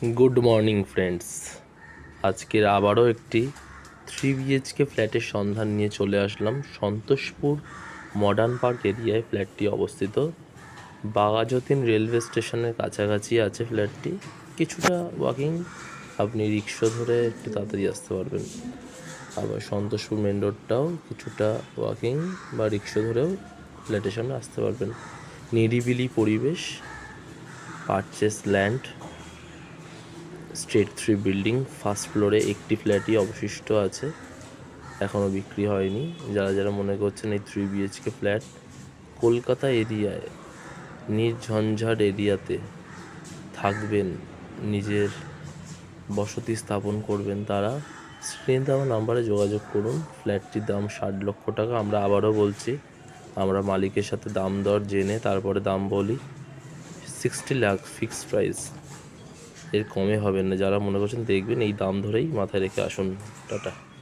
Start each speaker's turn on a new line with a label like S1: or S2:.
S1: Good morning friends. আজকের আবারও একটি 3 BHK ফ্ল্যাটের সন্ধান নিয়ে চলে আসলাম। সন্তোষপুর মডার্ন পার্ক এরিয়ায় ফ্ল্যাটটি অবস্থিত। বাঘাযতীন রেলওয়ে স্টেশনের কাছাকাছি আছে ফ্ল্যাটটি। কিছুটা ওয়াকিং, আপনি রিক্সা ধরে একটু তাড়াতাড়ি আসতে পারবেন। আবার সন্তোষপুর মেন রোডটাও কিছুটা ওয়াকিং বা রিক্সা ধরেও ফ্ল্যাটের সামনে আসতে পারবেন। নিরিবিলি পরিবেশ, purchase land, state 3 building, first ফ্লোরে একটি ফ্ল্যাটই অবশিষ্ট আছে, এখনও বিক্রি হয়নি। যারা মনে করছেন এই 3 BHK ফ্ল্যাট কলকাতা এরিয়ায় নির্ঝঞ্ঝাট এরিয়াতে থাকবেন, নিজের বসতি স্থাপন করবেন, তারা স্ক্রিনে দেওয়া নাম্বারে যোগাযোগ করুন। ফ্ল্যাটটির দাম 60 লক্ষ টাকা। আমরা আবারও বলছি, আমরা মালিকের সাথে দাম দর জেনে তারপরে দাম বলি। 60 লাখ ফিক্সড প্রাইস, এর কমে হবে না। যারা মনে করছেন দেখবেন, এই দাম ধরেই মাথায় রেখে আসুন। টাটা।